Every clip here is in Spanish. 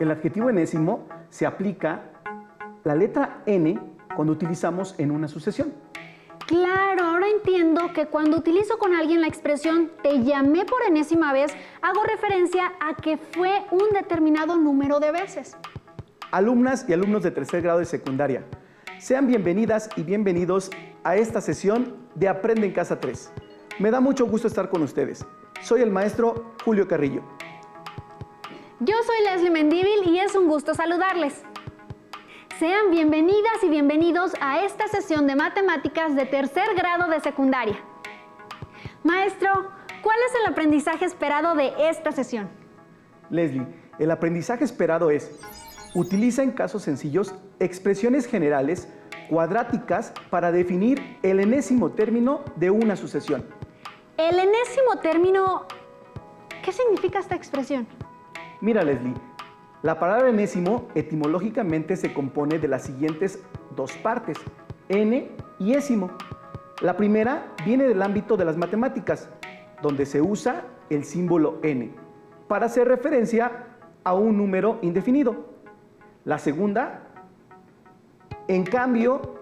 El adjetivo enésimo se aplica la letra n cuando utilizamos en una sucesión. Claro, ahora entiendo que cuando utilizo con alguien la expresión te llamé por enésima vez, hago referencia a que fue un determinado número de veces. Alumnas y alumnos de tercer grado de secundaria, sean bienvenidas y bienvenidos a esta sesión de Aprende en Casa 3. Me da mucho gusto estar con ustedes. Soy el maestro Julio Carrillo. Yo soy Leslie Mendívil y es un gusto saludarles. Sean bienvenidas y bienvenidos a esta sesión de matemáticas de tercer grado de secundaria. Maestro, ¿cuál es el aprendizaje esperado de esta sesión? Leslie, el aprendizaje esperado es: utiliza en casos sencillos expresiones generales cuadráticas para definir el enésimo término de una sucesión. El enésimo término, ¿qué significa esta expresión? Mira, Leslie, la palabra enésimo etimológicamente se compone de las siguientes dos partes, n y ésimo. La primera viene del ámbito de las matemáticas, donde se usa el símbolo n para hacer referencia a un número indefinido. La segunda, en cambio,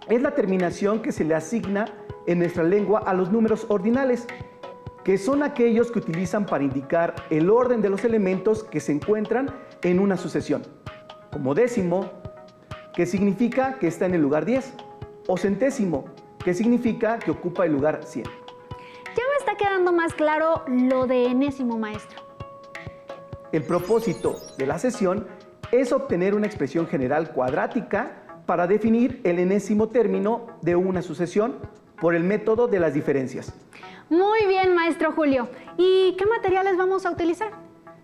es la terminación que se le asigna en nuestra lengua a los números ordinales, que son aquellos que utilizan para indicar el orden de los elementos que se encuentran en una sucesión, como décimo, que significa que está en el lugar 10, o centésimo, que significa que ocupa el lugar 100. Ya me está quedando más claro lo de enésimo, maestro. El propósito de la sesión es obtener una expresión general cuadrática para definir el enésimo término de una sucesión por el método de las diferencias. Muy bien, maestro Julio. ¿Y qué materiales vamos a utilizar?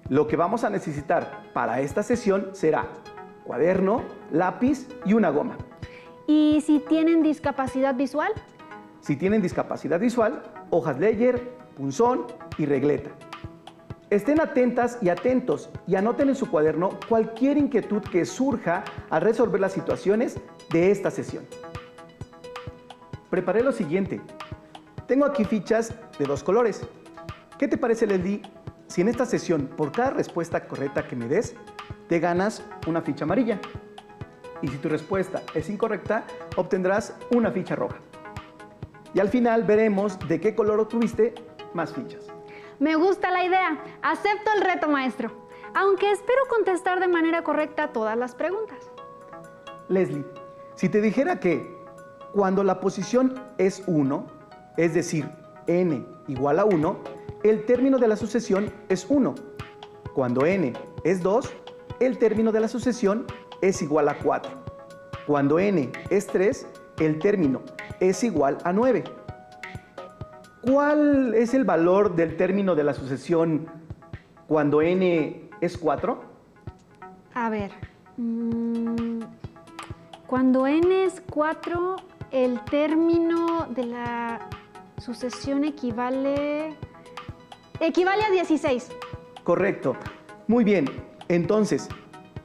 Lo que vamos a necesitar para esta sesión será cuaderno, lápiz y una goma. ¿Y si tienen discapacidad visual? Si tienen discapacidad visual, hojas Ledger, punzón y regleta. Estén atentas y atentos y anoten en su cuaderno cualquier inquietud que surja al resolver las situaciones de esta sesión. Preparé lo siguiente. Tengo aquí fichas de dos colores. ¿Qué te parece, Leslie, si en esta sesión, por cada respuesta correcta que me des, te ganas una ficha amarilla? Y si tu respuesta es incorrecta, obtendrás una ficha roja. Y al final veremos de qué color obtuviste más fichas. Me gusta la idea. Acepto el reto, maestro. Aunque espero contestar de manera correcta todas las preguntas. Leslie, si te dijera que cuando la posición es 1, es decir, n igual a 1, el término de la sucesión es 1. Cuando n es 2, el término de la sucesión es igual a 4. Cuando n es 3, el término es igual a 9. ¿Cuál es el valor del término de la sucesión cuando n es 4? A ver, cuando n es 4, el término de la sucesión equivale a 16. Correcto. Muy bien. Entonces,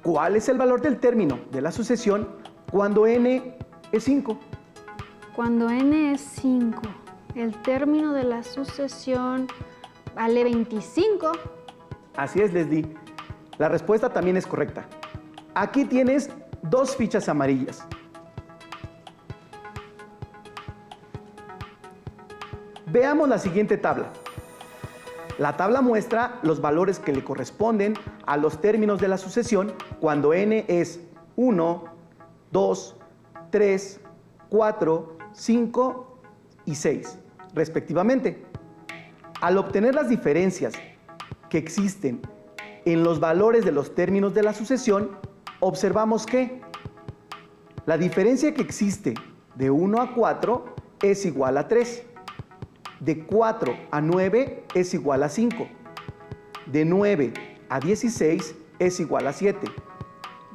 ¿cuál es el valor del término de la sucesión cuando n es 5? Cuando n es 5, el término de la sucesión vale 25. Así es, Leslie. La respuesta también es correcta. Aquí tienes dos fichas amarillas. Veamos la siguiente tabla. La tabla muestra los valores que le corresponden a los términos de la sucesión cuando n es 1, 2, 3, 4, 5 y 6, respectivamente. Al obtener las diferencias que existen en los valores de los términos de la sucesión, observamos que la diferencia que existe de 1 a 4 es igual a 3. De 4 a 9 es igual a 5. De 9 a 16 es igual a 7.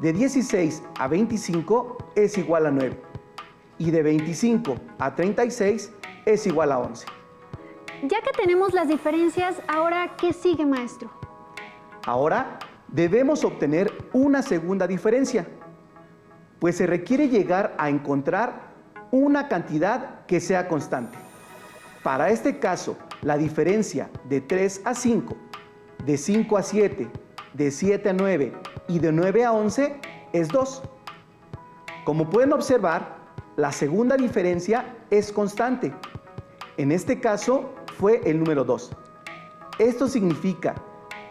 De 16 a 25 es igual a 9. Y de 25 a 36 es igual a 11. Ya que tenemos las diferencias, ahora, ¿qué sigue, maestro? Ahora debemos obtener una segunda diferencia, pues se requiere llegar a encontrar una cantidad que sea constante. Para este caso, la diferencia de 3 a 5, de 5 a 7, de 7 a 9 y de 9 a 11 es 2. Como pueden observar, la segunda diferencia es constante. En este caso fue el número 2. Esto significa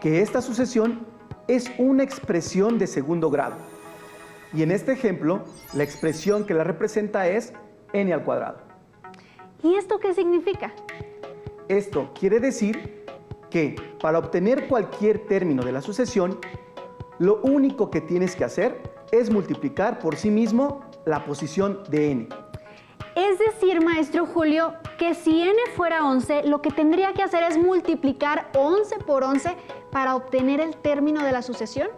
que esta sucesión es una expresión de segundo grado. Y en este ejemplo, la expresión que la representa es n al cuadrado. ¿Y esto qué significa? Esto quiere decir que para obtener cualquier término de la sucesión, lo único que tienes que hacer es multiplicar por sí mismo la posición de n. Es decir, maestro Julio, que si n fuera 11, lo que tendría que hacer es multiplicar 11 por 11 para obtener el término de la sucesión.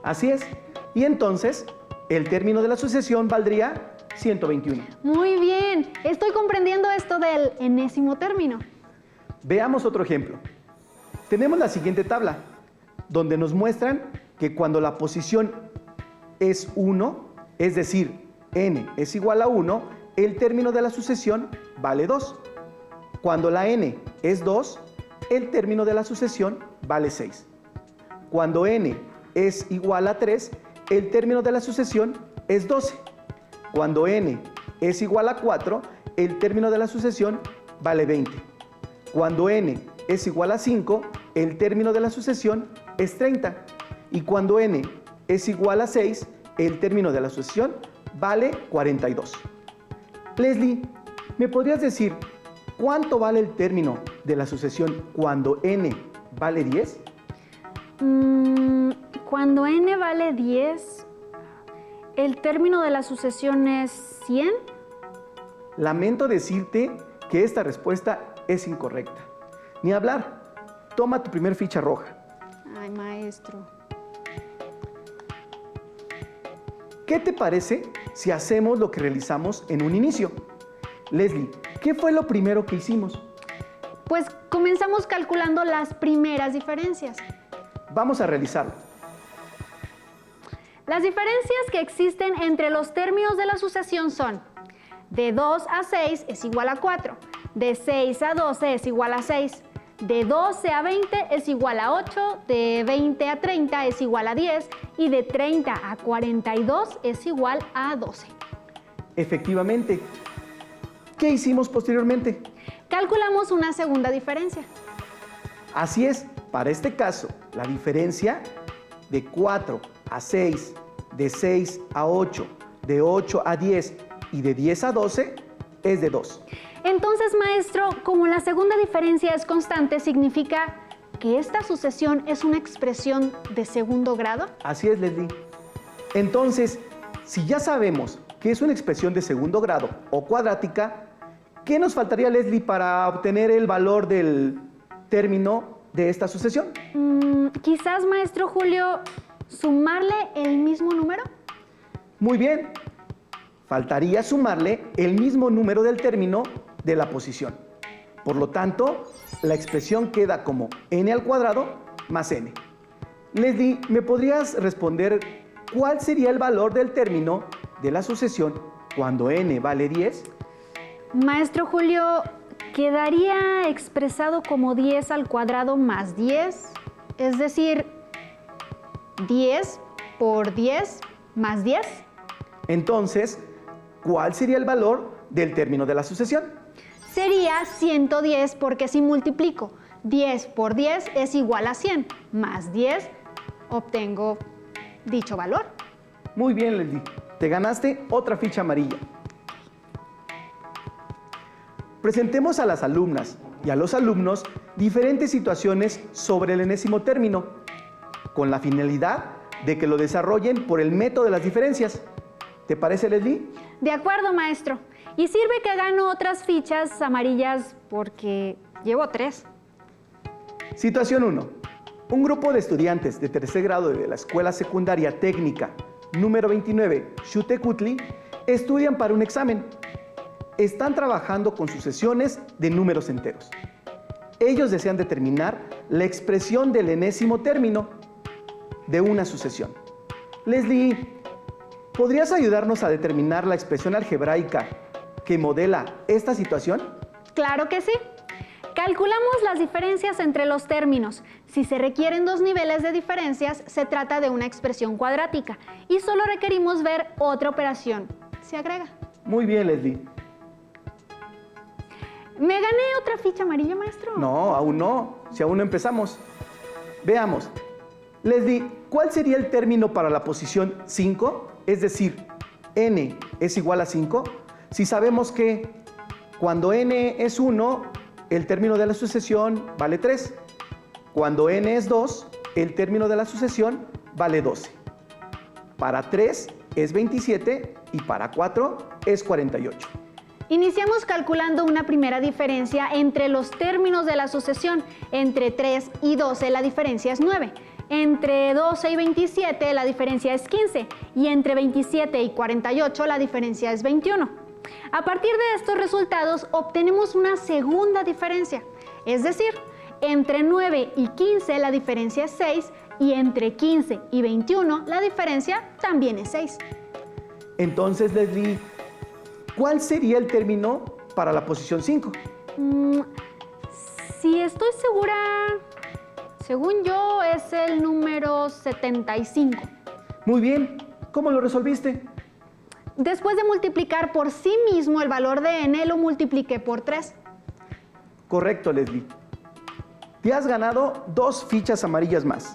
Así es. Y entonces, el término de la sucesión valdría 121. Muy bien, estoy comprendiendo esto del enésimo término. Veamos otro ejemplo. Tenemos la siguiente tabla, donde nos muestran que cuando la posición es 1, es decir, n es igual a 1, el término de la sucesión vale 2. Cuando la n es 2, el término de la sucesión vale 6. Cuando n es igual a 3, el término de la sucesión es 12. Cuando n es igual a 4, el término de la sucesión vale 20. Cuando n es igual a 5, el término de la sucesión es 30. Y cuando n es igual a 6, el término de la sucesión vale 42. Leslie, ¿me podrías decir cuánto vale el término de la sucesión cuando n vale 10? Cuando n vale 10, ¿el término de la sucesión es 100? Lamento decirte que esta respuesta es incorrecta. Ni hablar. Toma tu primer ficha roja. Ay, maestro. ¿Qué te parece si hacemos lo que realizamos en un inicio? Leslie, ¿qué fue lo primero que hicimos? Pues comenzamos calculando las primeras diferencias. Vamos a realizarlo. Las diferencias que existen entre los términos de la sucesión son: de 2 a 6 es igual a 4, de 6 a 12 es igual a 6, de 12 a 20 es igual a 8, de 20 a 30 es igual a 10 y de 30 a 42 es igual a 12. Efectivamente. ¿Qué hicimos posteriormente? Calculamos una segunda diferencia. Así es, para este caso, la diferencia de 4 a 6, de 6 a 8, de 8 a 10 y de 10 a 12 es de 2. Entonces, maestro, como la segunda diferencia es constante, ¿significa que esta sucesión es una expresión de segundo grado? Así es, Leslie. Entonces, si ya sabemos que es una expresión de segundo grado o cuadrática, ¿qué nos faltaría, Leslie, para obtener el valor del término de esta sucesión? Quizás, maestro Julio, sumarle el mismo número. Muy bien. Faltaría sumarle el mismo número del término de la posición. Por lo tanto, la expresión queda como n al cuadrado más n. Leslie, ¿me podrías responder cuál sería el valor del término de la sucesión cuando n vale 10? Maestro Julio, quedaría expresado como 10 al cuadrado más 10, es decir, 10 por 10 más 10. Entonces, ¿cuál sería el valor del término de la sucesión? Sería 110 porque si multiplico 10 por 10 es igual a 100, más 10 obtengo dicho valor. Muy bien, Leslie. Te ganaste otra ficha amarilla. Presentemos a las alumnas y a los alumnos diferentes situaciones sobre el enésimo término, con la finalidad de que lo desarrollen por el método de las diferencias. ¿Te parece, Leslie? De acuerdo, maestro. Y sirve que gano otras fichas amarillas porque llevo 3. Situación 1. Un grupo de estudiantes de tercer grado de la Escuela Secundaria Técnica número 29, Xutecutli, estudian para un examen. Están trabajando con sucesiones de números enteros. Ellos desean determinar la expresión del enésimo término de una sucesión. Leslie, ¿podrías ayudarnos a determinar la expresión algebraica que modela esta situación? Claro que sí. Calculamos las diferencias entre los términos. Si se requieren dos niveles de diferencias, se trata de una expresión cuadrática y solo requerimos ver otra operación. Se agrega. Muy bien, Leslie. ¿Me gané otra ficha amarilla, maestro? No, aún no, si aún no empezamos. Veamos. Leslie, ¿cuál sería el término para la posición 5? Es decir, n es igual a 5. Si sabemos que cuando n es 1, el término de la sucesión vale 3. Cuando n es 2, el término de la sucesión vale 12. Para 3 es 27 y para 4 es 48. Iniciamos calculando una primera diferencia entre los términos de la sucesión. Entre 3 y 12 la diferencia es 9. Entre 12 y 27 la diferencia es 15. Y entre 27 y 48 la diferencia es 21. A partir de estos resultados obtenemos una segunda diferencia. Es decir, entre 9 y 15 la diferencia es 6 y entre 15 y 21 la diferencia también es 6. Entonces, Leslie, ¿cuál sería el término para la posición 5? Si estoy segura, según yo es el número 75. Muy bien, ¿cómo lo resolviste? Después de multiplicar por sí mismo el valor de n, lo multipliqué por 3. Correcto, Leslie. Te has ganado 2 fichas amarillas más.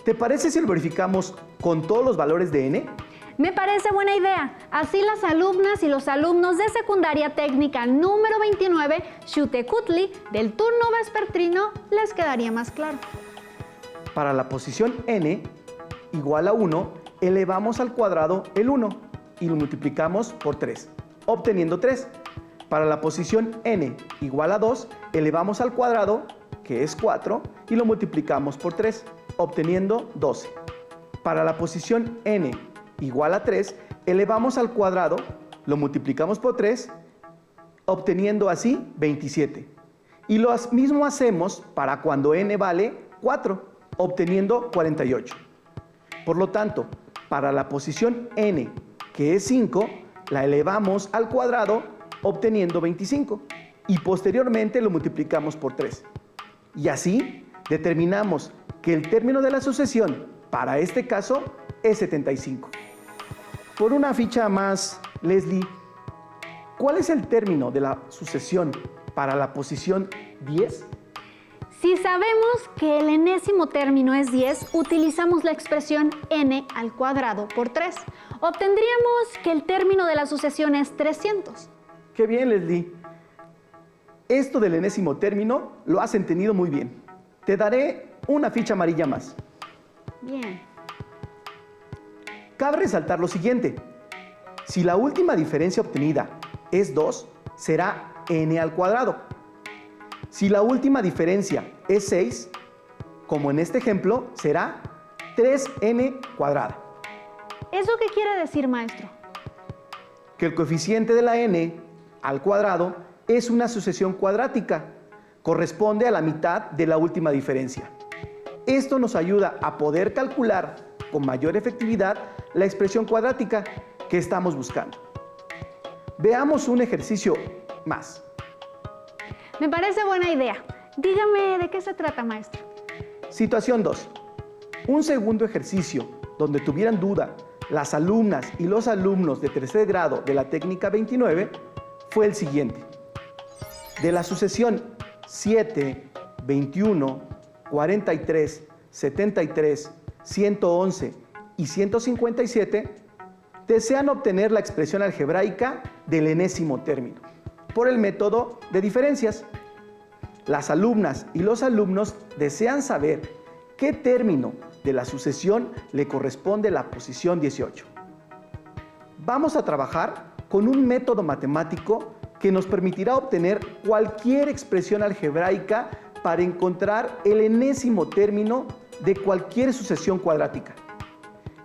¿Te parece si lo verificamos con todos los valores de n? Me parece buena idea. Así las alumnas y los alumnos de secundaria técnica número 29, Xiuhtecuhtli, del turno vespertino, les quedaría más claro. Para la posición n igual a 1, elevamos al cuadrado el 1 y lo multiplicamos por 3, obteniendo 3. Para la posición n igual a 2, elevamos al cuadrado, que es 4, y lo multiplicamos por 3, obteniendo 12. Para la posición n igual a 3, elevamos al cuadrado, lo multiplicamos por 3, obteniendo así 27. Y lo mismo hacemos para cuando n vale 4, obteniendo 48. Por lo tanto, para la posición n, que es 5, la elevamos al cuadrado, obteniendo 25. Y posteriormente lo multiplicamos por 3. Y así determinamos que el término de la sucesión, para este caso, es 75. Por una ficha más, Leslie, ¿cuál es el término de la sucesión para la posición 10? Si sabemos que el enésimo término es 10, utilizamos la expresión n al cuadrado por 3. Obtendríamos que el término de la sucesión es 300. ¡Qué bien, Leslie! Esto del enésimo término lo has entendido muy bien. Te daré una ficha amarilla más. Bien. Cabe resaltar lo siguiente. Si la última diferencia obtenida es 2, será n al cuadrado. Si la última diferencia es 6, como en este ejemplo, será 3n cuadrada. ¿Eso qué quiere decir, maestro? Que el coeficiente de la n al cuadrado es una sucesión cuadrática. Corresponde a la mitad de la última diferencia. Esto nos ayuda a poder calcular con mayor efectividad la expresión cuadrática que estamos buscando. Veamos un ejercicio más. Me parece buena idea. Dígame de qué se trata, maestro. Situación 2. Un segundo ejercicio donde tuvieran duda las alumnas y los alumnos de tercer grado de la técnica 29 fue el siguiente. De la sucesión 7, 21, 43, 73, 111 y 157, desean obtener la expresión algebraica del enésimo término por el método de diferencias. Las alumnas y los alumnos desean saber qué término de la sucesión le corresponde a la posición 18. Vamos a trabajar con un método matemático que nos permitirá obtener cualquier expresión algebraica para encontrar el enésimo término de cualquier sucesión cuadrática.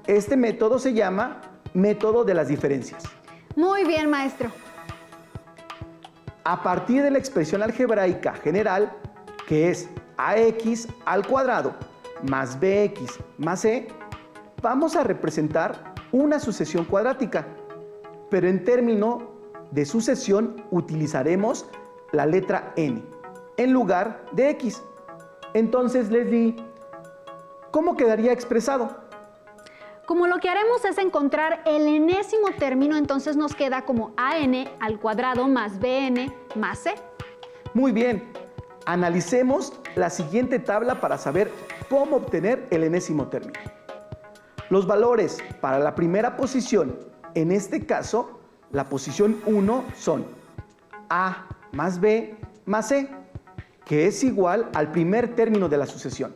Este método se llama método de las diferencias. Muy bien, maestro. A partir de la expresión algebraica general, que es ax al cuadrado más bx más c, vamos a representar una sucesión cuadrática, pero en término de sucesión utilizaremos la letra n en lugar de x. Entonces, Leslie, ¿cómo quedaría expresado? Como lo que haremos es encontrar el enésimo término, entonces nos queda como an al cuadrado más bn más c. Muy bien, analicemos la siguiente tabla para saber cómo obtener el enésimo término. Los valores para la primera posición, en este caso, la posición 1 son a más b más c, que es igual al primer término de la sucesión.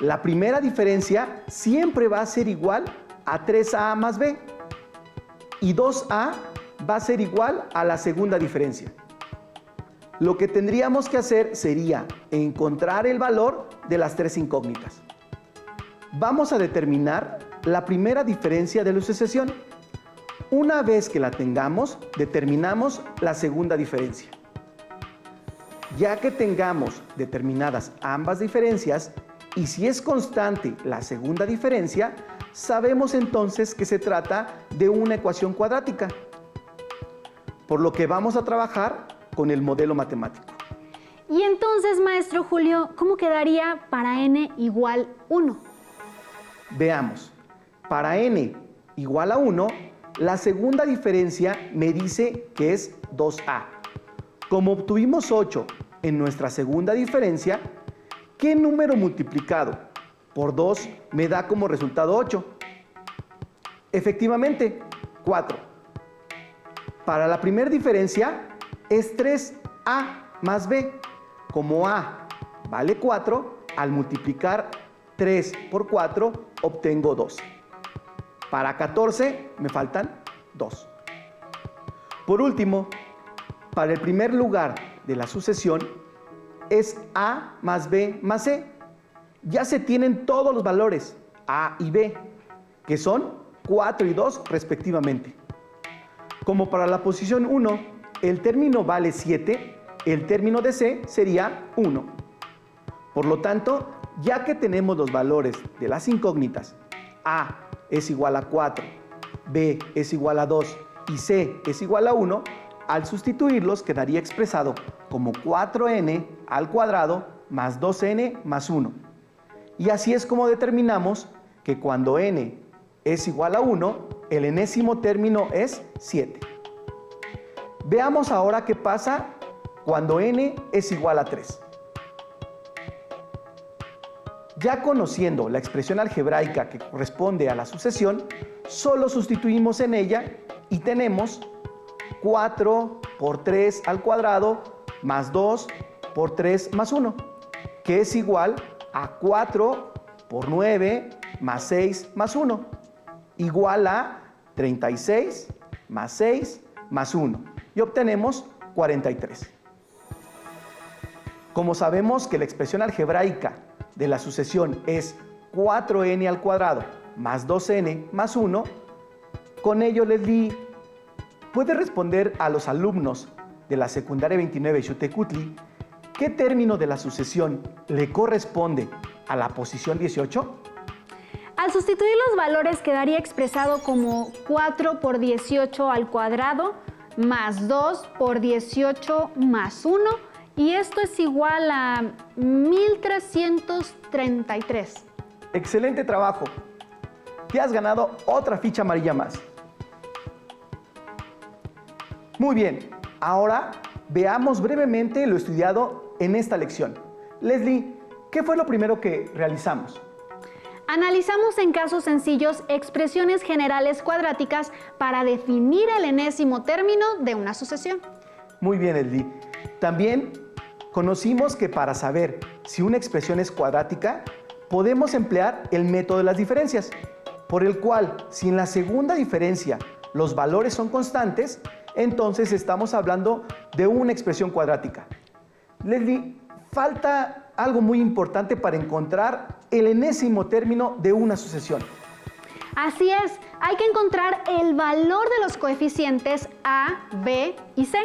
La primera diferencia siempre va a ser igual a 3a más b y 2a va a ser igual a la segunda diferencia. Lo que tendríamos que hacer sería encontrar el valor de las tres incógnitas. Vamos a determinar la primera diferencia de la sucesión. Una vez que la tengamos, determinamos la segunda diferencia. Ya que tengamos determinadas ambas diferencias, y si es constante la segunda diferencia, sabemos entonces que se trata de una ecuación cuadrática, por lo que vamos a trabajar con el modelo matemático. Y entonces, maestro Julio, ¿cómo quedaría para n igual 1? Veamos, para n igual a 1, la segunda diferencia me dice que es 2a. Como obtuvimos 8 en nuestra segunda diferencia, ¿qué número multiplicado por 2 me da como resultado 8? Efectivamente, 4. Para la primera diferencia es 3a más b. Como a vale 4, al multiplicar 3 por 4 obtengo 2. Para 14 me faltan 2. Por último, para el primer lugar de la sucesión es a más b más c. Ya se tienen todos los valores a y b, que son 4 y 2 respectivamente. Como para la posición 1, el término vale 7, el término de c sería 1. Por lo tanto, ya que tenemos los valores de las incógnitas, a es igual a 4, b es igual a 2 y c es igual a 1, al sustituirlos quedaría expresado como 4n al cuadrado más 2n más 1. Y así es como determinamos que cuando n es igual a 1, el enésimo término es 7. Veamos ahora qué pasa cuando n es igual a 3. Ya conociendo la expresión algebraica que corresponde a la sucesión, solo sustituimos en ella y tenemos 4 por 3 al cuadrado más 2 por 3 más 1, que es igual a 4 por 9 más 6 más 1, igual a 36 más 6 más 1, y obtenemos 43. Como sabemos que la expresión algebraica de la sucesión es 4n al cuadrado más 2n más 1, con ello les di. ¿Puede responder a los alumnos de la secundaria 29 Xutecutli qué término de la sucesión le corresponde a la posición 18? Al sustituir los valores quedaría expresado como 4 por 18 al cuadrado más 2 por 18 más 1, y esto es igual a 1333. Excelente trabajo. Te has ganado otra ficha amarilla más. Muy bien, ahora veamos brevemente lo estudiado en esta lección. Leslie, ¿qué fue lo primero que realizamos? Analizamos en casos sencillos expresiones generales cuadráticas para definir el enésimo término de una sucesión. Muy bien, Leslie. También conocimos que para saber si una expresión es cuadrática, podemos emplear el método de las diferencias, por el cual, si en la segunda diferencia los valores son constantes, entonces estamos hablando de una expresión cuadrática. Leslie, falta algo muy importante para encontrar el enésimo término de una sucesión. Así es, hay que encontrar el valor de los coeficientes a, b y c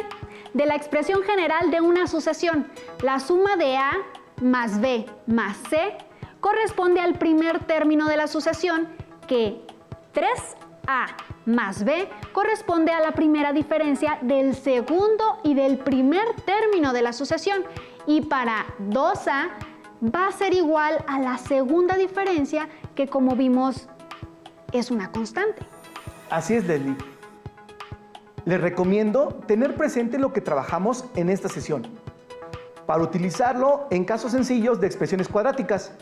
de la expresión general de una sucesión. La suma de a más b más c corresponde al primer término de la sucesión, que 3 A más B corresponde a la primera diferencia del segundo y del primer término de la sucesión. Y para 2A va a ser igual a la segunda diferencia, que como vimos es una constante. Así es, Leslie. Les recomiendo tener presente lo que trabajamos en esta sesión, para utilizarlo en casos sencillos de expresiones cuadráticas.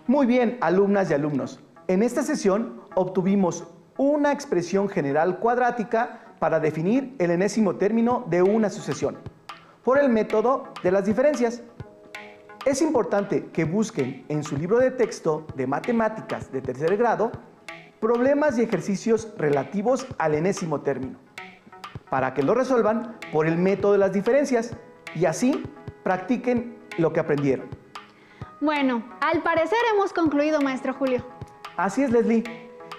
Muy bien, alumnas y alumnos. En esta sesión obtuvimos una expresión general cuadrática para definir el enésimo término de una sucesión, por el método de las diferencias. Es importante que busquen en su libro de texto de matemáticas de tercer grado problemas y ejercicios relativos al enésimo término, para que lo resuelvan por el método de las diferencias y así practiquen lo que aprendieron. Bueno, al parecer hemos concluido, maestro Julio. Así es, Leslie.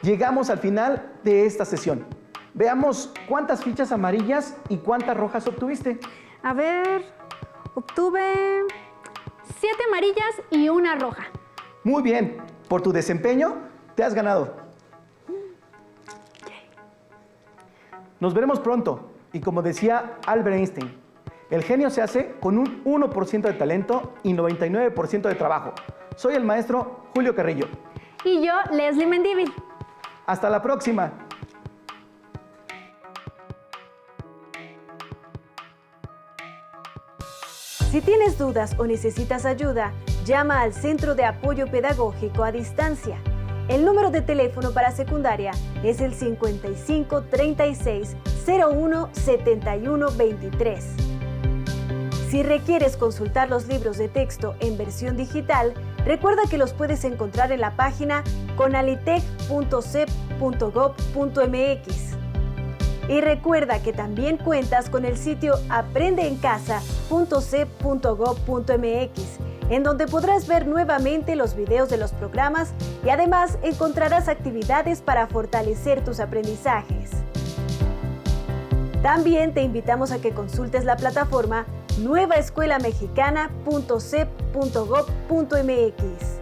Llegamos al final de esta sesión. Veamos cuántas fichas amarillas y cuántas rojas obtuviste. A ver, obtuve 7 amarillas y 1 roja. Muy bien, por tu desempeño te has ganado. Nos veremos pronto y como decía Albert Einstein, el genio se hace con un 1% de talento y 99% de trabajo. Soy el maestro Julio Carrillo. Y yo, Leslie Mendívil. Hasta la próxima. Si tienes dudas o necesitas ayuda, llama al Centro de Apoyo Pedagógico a Distancia. El número de teléfono para secundaria es el 55 36 01 71 23. Si requieres consultar los libros de texto en versión digital, recuerda que los puedes encontrar en la página conalitec.cep.gov.mx. Y recuerda que también cuentas con el sitio aprendeencasa.cep.gov.mx, en donde podrás ver nuevamente los videos de los programas y además encontrarás actividades para fortalecer tus aprendizajes. También te invitamos a que consultes la plataforma nuevaescuelamexicana.cep.gov.mx.